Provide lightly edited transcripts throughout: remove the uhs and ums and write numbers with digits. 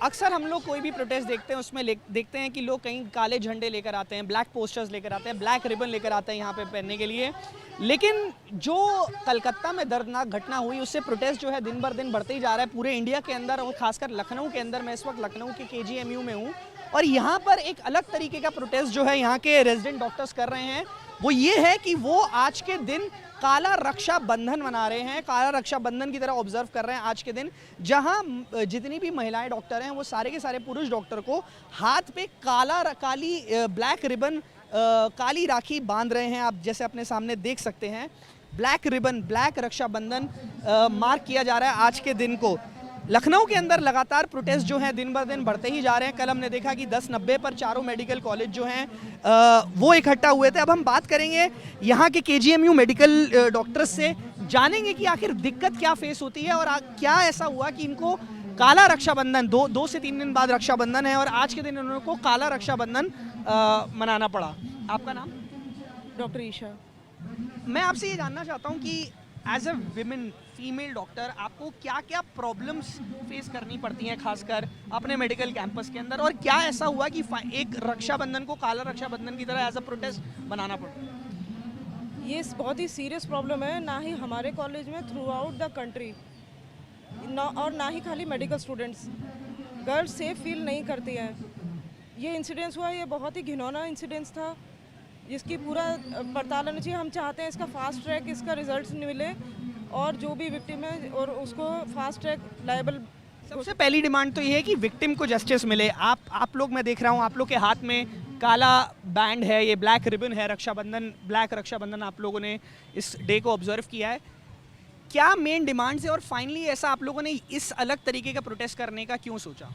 अक्सर हम लोग कोई भी प्रोटेस्ट देखते हैं उसमें देखते हैं कि लोग कहीं काले झंडे लेकर आते हैं, ब्लैक पोस्टर्स लेकर आते हैं, ब्लैक रिबन लेकर आते हैं यहाँ पे पहनने के लिए। लेकिन जो कलकत्ता में दर्दनाक घटना हुई उससे प्रोटेस्ट जो है दिन बर दिन बढ़ते ही जा रहा है पूरे इंडिया के अंदर और खासकर लखनऊ के अंदर। मैं इस वक्त लखनऊ के केजीएमयू में हूँ और यहाँ पर एक अलग तरीके का प्रोटेस्ट जो है यहाँ के रेजिडेंट डॉक्टर्स कर रहे हैं वो ये है कि वो आज के दिन काला रक्षाबंधन मना रहे हैं, काला रक्षाबंधन की तरह ऑब्जर्व कर रहे हैं आज के दिन, जहां जितनी भी महिलाएं डॉक्टर हैं वो सारे के सारे पुरुष डॉक्टर को हाथ पे काली ब्लैक रिबन काली राखी बांध रहे हैं। आप जैसे अपने सामने देख सकते हैं black ribbon, black Rakshabandhan mark किया जा रहा है आज के दिन को। लखनऊ के अंदर लगातार प्रोटेस्ट जो हैं दिन ब दिन बढ़ते ही जा रहे हैं। कल हमने देखा कि 10-90 पर चारों मेडिकल कॉलेज जो हैं वो इकट्ठा हुए थे। अब हम बात करेंगे यहाँ के केजीएमयू मेडिकल डॉक्टर्स से, जानेंगे कि आखिर दिक्कत क्या फेस होती है और क्या ऐसा हुआ कि इनको काला रक्षाबंधन, दो से 3 दिन बाद रक्षाबंधन है और आज के दिन उनको काला रक्षाबंधन मनाना पड़ा। आपका नाम? डॉक्टर ईशा। मैं आपसे ये जानना चाहता हूँ कि as a women, female doctor, आपको क्या क्या प्रॉब्लम्स फेस करनी पड़ती हैं खासकर अपने मेडिकल कैंपस के अंदर, और क्या ऐसा हुआ कि एक रक्षाबंधन को काला रक्षाबंधन की तरह एज अ प्रोटेस्ट बनाना पड़ा? ये बहुत ही सीरियस प्रॉब्लम है, ना ही हमारे कॉलेज में, थ्रू आउट द कंट्री, और ना ही खाली medical students, girls safe feel नहीं करती हैं। ये इंसिडेंस हुआ, ये बहुत ही घिनौना इंसिडेंस था जिसकी पूरा पड़ताल होनी चाहिए। हम चाहते हैं इसका फास्ट ट्रैक, इसका रिजल्ट मिले और जो भी विक्टिम है और उसको फास्ट ट्रैक लायबल। सबसे पहली डिमांड तो ये है कि विक्टिम को जस्टिस मिले। आप लोग, मैं देख रहा हूँ आप लोग के हाथ में काला बैंड है, ये ब्लैक रिबन है, रक्षाबंधन, ब्लैक रक्षाबंधन आप लोगों ने इस डे को ऑब्जर्व किया है। क्या मेन डिमांड्स है और फाइनली ऐसा आप लोगों ने इस अलग तरीके का प्रोटेस्ट करने का क्यों सोचा?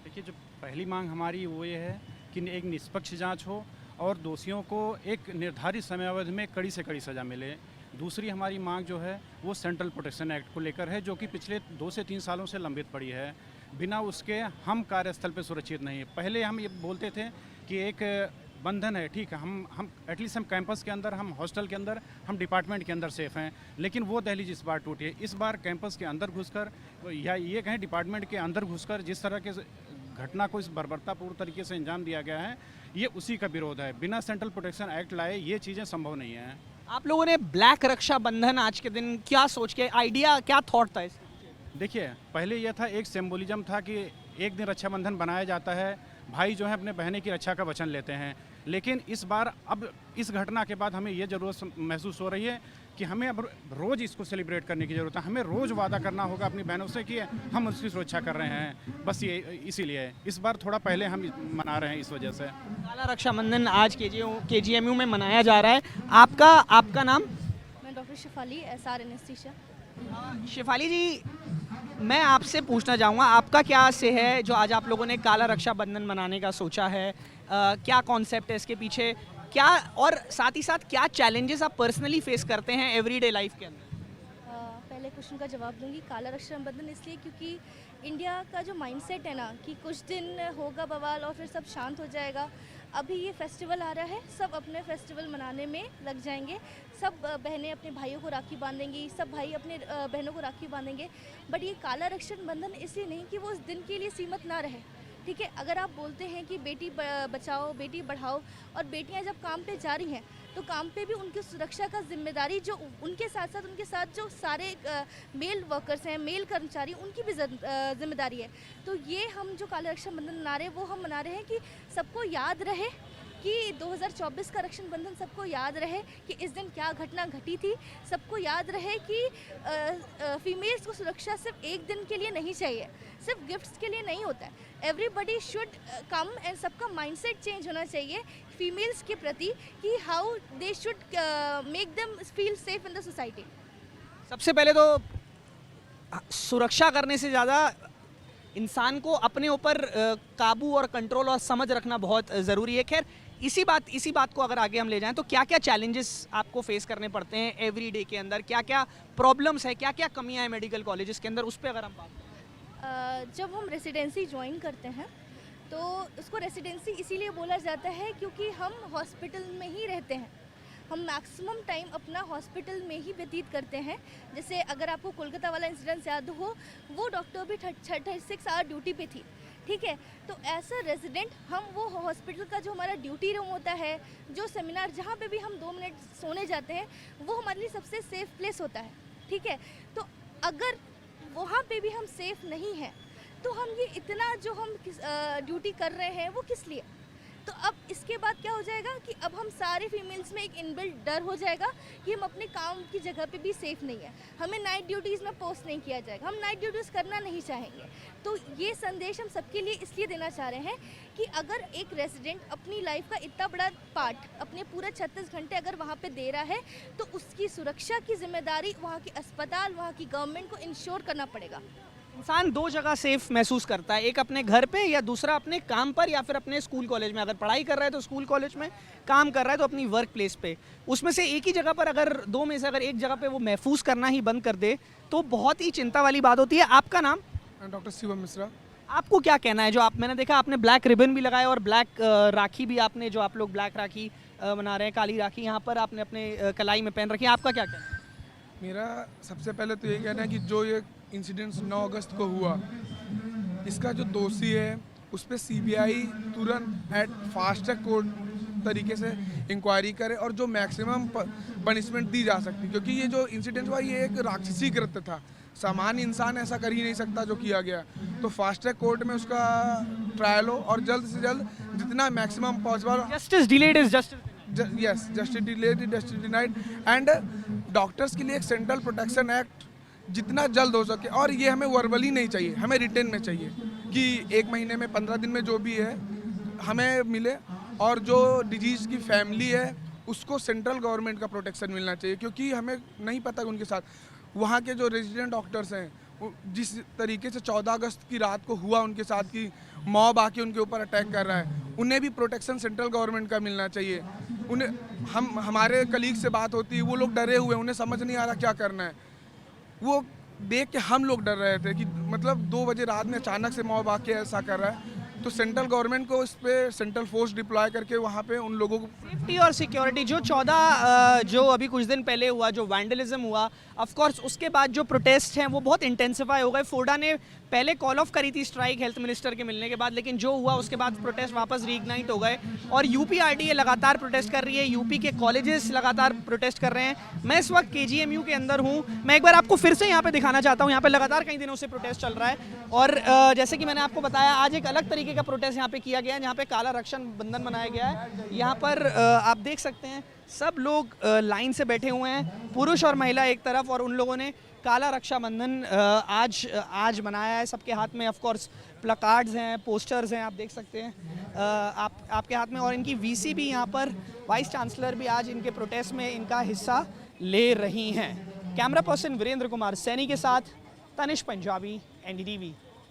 देखिए, जो पहली मांग हमारी वो ये है कि एक निष्पक्ष जांच हो और दोषियों को एक निर्धारित समयावधि में कड़ी से कड़ी सज़ा मिले। दूसरी हमारी मांग जो है वो सेंट्रल प्रोटेक्शन एक्ट को लेकर है, जो कि पिछले 2 से 3 सालों से लंबित पड़ी है। बिना उसके हम कार्यस्थल पर सुरक्षित नहीं है। पहले हम ये बोलते थे कि एक बंधन है, ठीक है, हम एटलीस्ट हम कैंपस के अंदर, हम हॉस्टल के अंदर, हम डिपार्टमेंट के अंदर सेफ़ हैं, लेकिन वो दहलीज इस बार टूटी है। इस बार कैंपस के अंदर घुसकर, या ये कहें डिपार्टमेंट के अंदर घुसकर जिस तरह के घटना को इस बर्बरतापूर्ण तरीके से अंजाम दिया गया है, ये उसी का विरोध है। बिना सेंट्रल प्रोटेक्शन एक्ट लाए ये चीज़ें संभव नहीं है। आप लोगों ने ब्लैक रक्षाबंधन आज के दिन क्या सोच के, आइडिया क्या थॉट था इसका? देखिए, पहले यह था, एक सिंबोलिज्म था कि एक दिन रक्षाबंधन बनाया जाता है, भाई जो है अपने बहने की रक्षा का वचन लेते हैं। लेकिन इस बार अब इस घटना के बाद हमें ये ज़रूरत महसूस हो रही है कि हमें अब रोज़ इसको सेलिब्रेट करने की ज़रूरत है। हमें रोज़ वादा करना होगा अपनी बहनों से कि हम उसकी सुरक्षा कर रहे हैं। बस ये इसीलिए इस बार थोड़ा पहले हम मना रहे हैं, इस वजह से। काला रक्षाबंधन आज केजीएमयू में मनाया जा रहा है। आपका नाम? मैं doctor Shifali, SR anaesthesia. Shifali ji, मैं आपसे पूछना चाहूँगा आपका क्या से है जो आज आप लोगों ने काला रक्षाबंधन मनाने का सोचा है? क्या कॉन्सेप्ट है इसके पीछे, क्या, और साथ ही साथ क्या चैलेंजेस आप पर्सनली फेस करते हैं एवरीडे लाइफ के अंदर? पहले क्वेश्चन का जवाब दूंगी। काला रक्षाबंधन इसलिए क्योंकि इंडिया का जो माइंडसेट है ना कि कुछ दिन होगा बवाल और फिर सब शांत हो जाएगा। अभी ये फेस्टिवल आ रहा है, सब अपने फेस्टिवल मनाने में लग जाएंगे। सब बहनें अपने भाइयों को राखी बांधेंगी, सब भाई अपने बहनों को राखी बांधेंगे। बट ये काला रक्षाबंधन इसलिए नहीं कि वो उस दिन के लिए सीमित ना रहे, ठीक है। अगर आप बोलते हैं कि बेटी बचाओ, बेटी बढ़ाओ, और बेटियां जब काम पे जा रही हैं तो काम पे भी उनकी सुरक्षा का जिम्मेदारी जो उनके साथ जो सारे मेल वर्कर्स हैं, मेल कर्मचारी, उनकी भी जिम्मेदारी है। तो ये हम जो काला रक्षाबंधन मना रहे हैं वो हम मना रहे हैं कि सबको याद रहे कि 2024 का रक्षाबंधन सबको याद रहे कि इस दिन क्या घटना घटी थी। सबको याद रहे कि फीमेल्स को सुरक्षा सिर्फ एक दिन के लिए नहीं चाहिए, सिर्फ गिफ्ट्स के लिए नहीं होता है। एवरीबडी शुड कम एंड सबका माइंडसेट चेंज होना चाहिए फीमेल्स के प्रति कि how they should make them feel safe in the society. सबसे पहले तो सुरक्षा करने से ज़्यादा इंसान को अपने ऊपर काबू और कंट्रोल और समझ रखना बहुत ज़रूरी है। खैर, इसी बात को अगर आगे हम ले जाएं तो क्या क्या चैलेंजेस आपको फेस करने पड़ते हैं एवरीडे के अंदर, क्या क्या प्रॉब्लम्स है, क्या क्या कमियां हैं मेडिकल कॉलेजेस के अंदर, उस पर अगर हम बात करें? जब हम रेसिडेंसी ज्वाइन करते हैं तो उसको रेसिडेंसी इसीलिए बोला जाता है क्योंकि हम हॉस्पिटल में ही रहते हैं। हम मैक्सिमम टाइम अपना हॉस्पिटल में ही व्यतीत करते हैं। जैसे अगर आपको कोलकाता वाला इंसिडेंस याद हो, वो डॉक्टर भी 36 आवर ड्यूटी पे थी, ठीक है। तो एज अ रेजिडेंट हम वो हॉस्पिटल का जो हमारा ड्यूटी रूम होता है, जो सेमिनार जहाँ पे भी हम 2 मिनट सोने जाते हैं, वो हमारे लिए सबसे सेफ प्लेस होता है, ठीक है। तो अगर वहाँ पे भी हम सेफ नहीं हैं तो हम ये इतना जो हम ड्यूटी कर रहे हैं वो किस लिए। तो अब इसके बाद क्या हो जाएगा कि अब हम सारे फीमेल्स में एक इनबिल्ट डर हो जाएगा कि हम अपने काम की जगह पे भी सेफ नहीं है, हमें नाइट ड्यूटीज़ में पोस्ट नहीं किया जाएगा, हम नाइट ड्यूटीज़ करना नहीं चाहेंगे। तो ये संदेश हम सबके लिए इसलिए देना चाह रहे हैं कि अगर एक रेजिडेंट अपनी लाइफ का इतना बड़ा पार्ट अपने पूरे 36 घंटे अगर वहाँ पे दे रहा है तो उसकी सुरक्षा की जिम्मेदारी वहाँ के अस्पताल, वहाँ की गवर्नमेंट को इंश्योर करना पड़ेगा। इंसान 2 जगह सेफ महसूस करता है, एक अपने घर पे या दूसरा अपने काम पर या फिर अपने स्कूल कॉलेज में। अगर पढ़ाई कर रहा है तो स्कूल कॉलेज में, काम कर रहा है तो अपनी वर्क प्लेस पे। उसमें से एक ही जगह पर अगर 2 में से अगर एक जगह पे वो महफूज करना ही बंद कर दे तो बहुत ही चिंता वाली बात होती है। आपका नाम? डॉक्टर शिवम मिश्रा। आपको क्या कहना है, जो आप, मैंने देखा आपने ब्लैक रिबन भी लगाया और ब्लैक राखी भी आपने, जो आप लोग ब्लैक राखी बना रहे हैं, काली राखी यहाँ पर आपने अपने कलाई में पहन रखी है, आपका क्या कहना है? मेरा सबसे पहले तो ये कहना है कि जो ये इंसिडेंट्स 9 अगस्त को हुआ, इसका जो दोषी है उस पर सीबीआई तुरंत एट फास्ट ट्रैक कोर्ट तरीके से इंक्वायरी करे और जो मैक्सिमम पनिशमेंट दी जा सकती, क्योंकि ये जो इंसिडेंट हुआ ये एक राक्षसी कृत्य था, सामान्य इंसान ऐसा कर ही नहीं सकता जो किया गया। तो फास्ट ट्रैक कोर्ट में उसका ट्रायल हो और जल्द से जल्द जितना maximum possible. Justice delayed is justice, yes, justice delayed justice denied. And doctors के लिए एक सेंट्रल प्रोटेक्शन एक्ट जितना जल्द हो सके, और ये हमें वर्बली नहीं चाहिए, हमें रिटेन में चाहिए कि 1 महीने में 15 दिन में जो भी है हमें मिले। और जो डिजीज़ की फैमिली है उसको सेंट्रल गवर्नमेंट का प्रोटेक्शन मिलना चाहिए, क्योंकि हमें नहीं पता कि उनके साथ वहाँ के जो रेजिडेंट डॉक्टर्स हैं जिस तरीके से 14 अगस्त की रात को हुआ उनके साथ की मॉब आके उनके ऊपर अटैक कर रहा है, उन्हें भी प्रोटेक्शन सेंट्रल गवर्नमेंट का मिलना चाहिए। उन्हें हमारे कलीग से बात होती है, वो लोग डरे हुए, उन्हें समझ नहीं आ रहा क्या करना है। वो देख के हम लोग डर रहे थे कि मतलब 2 बजे रात में अचानक से मॉब आके ऐसा कर रहा है। तो सेंट्रल गवर्नमेंट को इस पे सेंट्रल फोर्स डिप्लॉय करके वहाँ पे उन लोगों को सेफ्टी और सिक्योरिटी। जो 14 जो अभी कुछ दिन पहले हुआ, जो वैंडलिज्म हुआ, ऑफ कोर्स उसके बाद जो प्रोटेस्ट हैं वो बहुत इंटेंसिफाई हो गए। फोर्डा ने पहले कॉल ऑफ करी थी स्ट्राइक हेल्थ मिनिस्टर के मिलने के बाद, लेकिन जो हुआ उसके बाद प्रोटेस्ट वापस रीइग्नाइट हो गए और यूपीआरडीए लगातार प्रोटेस्ट कर रही है, यूपी के कॉलेजेस लगातार प्रोटेस्ट कर रहे हैं। मैं इस वक्त केजीएमयू के अंदर हूँ, मैं एक बार आपको फिर से यहाँ पे दिखाना चाहता हूँ। यहाँ पे लगातार कई दिनों से प्रोटेस्ट चल रहा है और जैसे कि मैंने आपको बताया, आज एक अलग तरीके का प्रोटेस्ट यहाँ पे किया गया है, जहाँ पे काला रक्षण बंधन बनाया गया है। यहाँ पर आप देख सकते हैं सब लोग लाइन से बैठे हुए हैं, पुरुष और महिला एक तरफ, और उन लोगों ने काला रक्षाबंधन आज मनाया है। सबके हाथ में ऑफ कोर्स प्लकार्ड्स हैं, पोस्टर्स हैं, आप देख सकते हैं आपके हाथ में। और इनकी वीसी भी यहाँ पर, वाइस चांसलर भी आज इनके प्रोटेस्ट में इनका हिस्सा ले रही हैं। कैमरा पर्सन वीरेंद्र कुमार सैनी के साथ तनिष पंजाबी, NDTV।